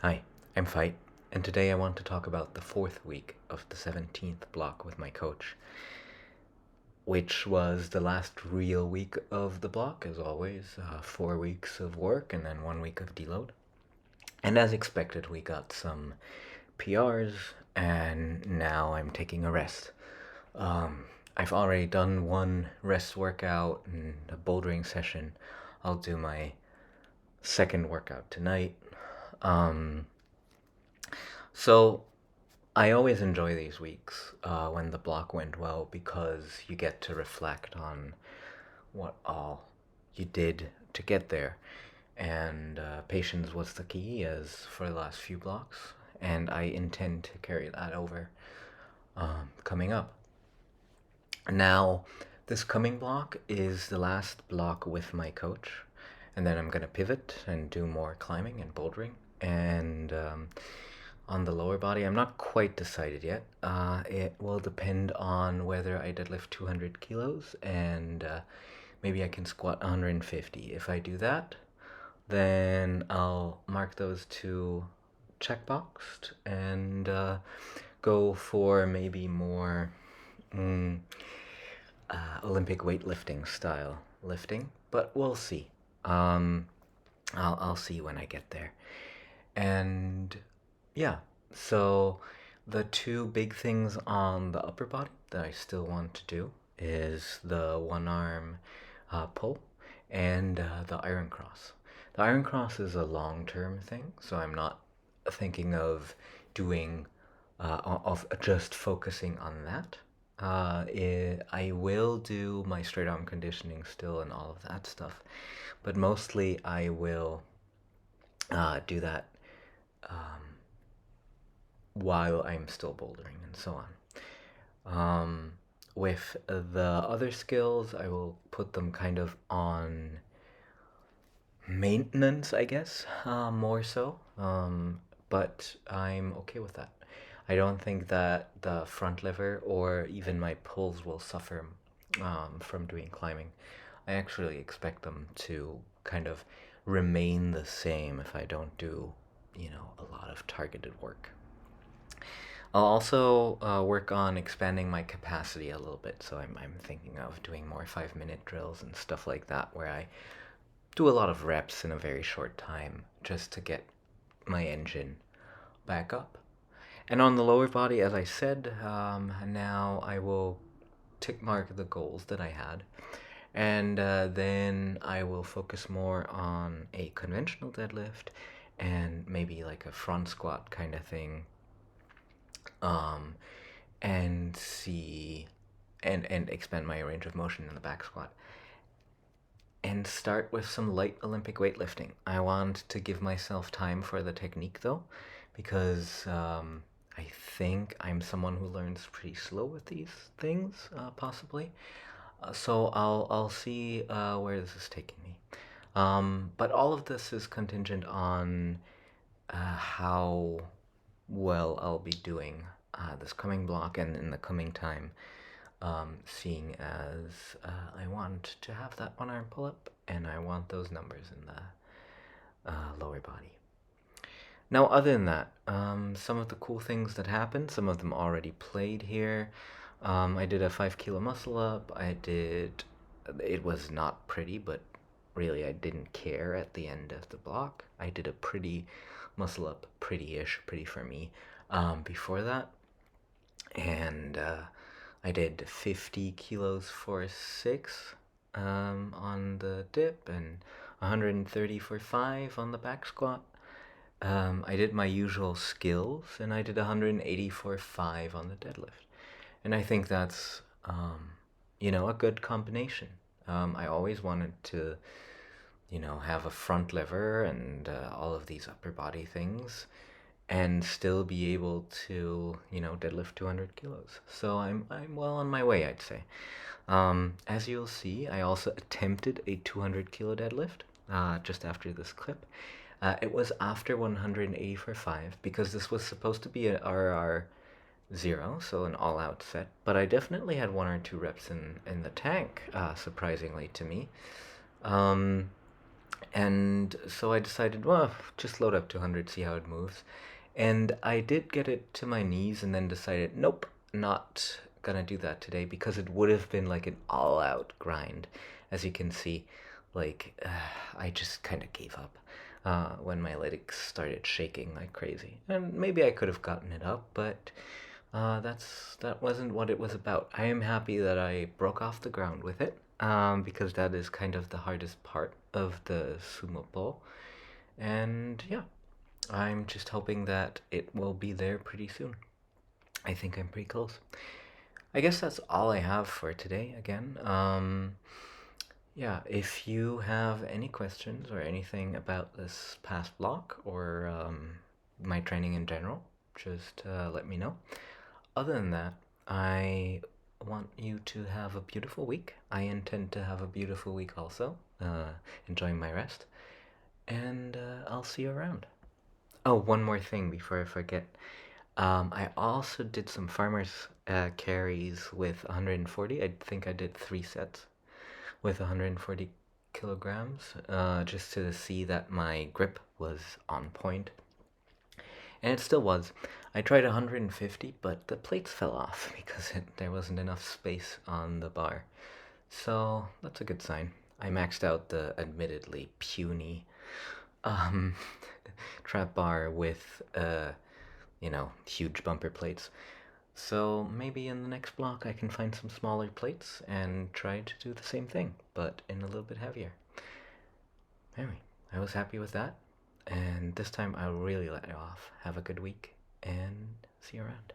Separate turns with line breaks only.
Hi, I'm Fight, and today I want to talk about the fourth week of the 17th block with my coach, which was the last real week of the block, as always. 4 weeks of work and then 1 week of deload. And as expected, we got some PRs, and now I'm taking a rest. I've already done one rest workout and a bouldering session. I'll do my second workout tonight. So I always enjoy these weeks when the block went well because you get to reflect on what all you did to get there. And patience was the key, as for the last few blocks, and I intend to carry that over coming up. Now, this coming block is the last block with my coach, and then I'm going to pivot and do more climbing and bouldering. And on the lower body, I'm not quite decided yet. It will depend on whether I deadlift 200 kilos and maybe I can squat 150. If I do that, then I'll mark those two checkboxed and go for maybe more Olympic weightlifting style lifting, but we'll see. I'll see when I get there. And yeah, so the two big things on the upper body that I still want to do is the one arm pull and the iron cross. The iron cross is a long term thing, so I'm not thinking of doing, of just focusing on that. I will do my straight arm conditioning still and all of that stuff, but mostly I will do that while I'm still bouldering and so on. With the other skills, I will put them kind of on maintenance, I guess, more so. But I'm okay with that. I don't think that the front lever or even my pulls will suffer from doing climbing. I actually expect them to kind of remain the same if I don't do, a lot of targeted work. I'll also work on expanding my capacity a little bit, so I'm thinking of doing more 5-minute drills and stuff like that, where I do a lot of reps in a very short time just to get my engine back up. And on the lower body, as I said, now I will tick mark the goals that I had. And then I will focus more on a conventional deadlift and maybe like a front squat kind of thing. And see and expand my range of motion in the back squat. And start with some light Olympic weightlifting. I want to give myself time for the technique though, because I think I'm someone who learns pretty slow with these things, possibly. So I'll see where this is taking me. But all of this is contingent on how well I'll be doing this coming block and in the coming time, seeing as I want to have that one arm pull up and I want those numbers in the lower body. Now, other than that, some of the cool things that happened, some of them already played here. I did a 5 kilo muscle up. It was not pretty, but really I didn't care at the end of the block. I did a pretty muscle up, pretty for me, before that. And I did 50 kilos for 6 on the dip and 130 for 5 on the back squat. I did my usual skills and I did 180 for 5 on the deadlift. And I think that's, a good combination. I always wanted to, have a front lever and all of these upper body things and still be able to, deadlift 200 kilos. So I'm well on my way, I'd say. As you'll see, I also attempted a 200 kilo deadlift just after this clip. It was after 180 for 5 because this was supposed to be an RR 0, so an all-out set. But I definitely had 1 or 2 reps in the tank, surprisingly to me. And so I decided, well, just load up to 100, see how it moves. And I did get it to my knees and then decided, nope, not gonna do that today because it would have been like an all-out grind. As you can see, like, I just kind of gave up when my legs started shaking like crazy. And maybe I could have gotten it up, but that wasn't what it was about. I am happy that I broke off the ground with it, because that is kind of the hardest part of the sumo pull. And yeah, I'm just hoping that it will be there pretty soon. I think I'm pretty close. I guess that's all I have for today again. Yeah, if you have any questions or anything about this past block or my training in general, just let me know. Other than that, I want you to have a beautiful week. I intend to have a beautiful week also, enjoying my rest, and I'll see you around. Oh, one more thing before I forget. I also did some farmers carries with 140. I think I did 3 sets with 140 kilograms, just to see that my grip was on point. And it still was. I tried 150, but the plates fell off because there wasn't enough space on the bar. So that's a good sign. I maxed out the admittedly puny um, trap bar with, huge bumper plates. So maybe in the next block I can find some smaller plates and try to do the same thing, but in a little bit heavier. Anyway, I was happy with that, and this time I'll really let it off. Have a good week, and see you around.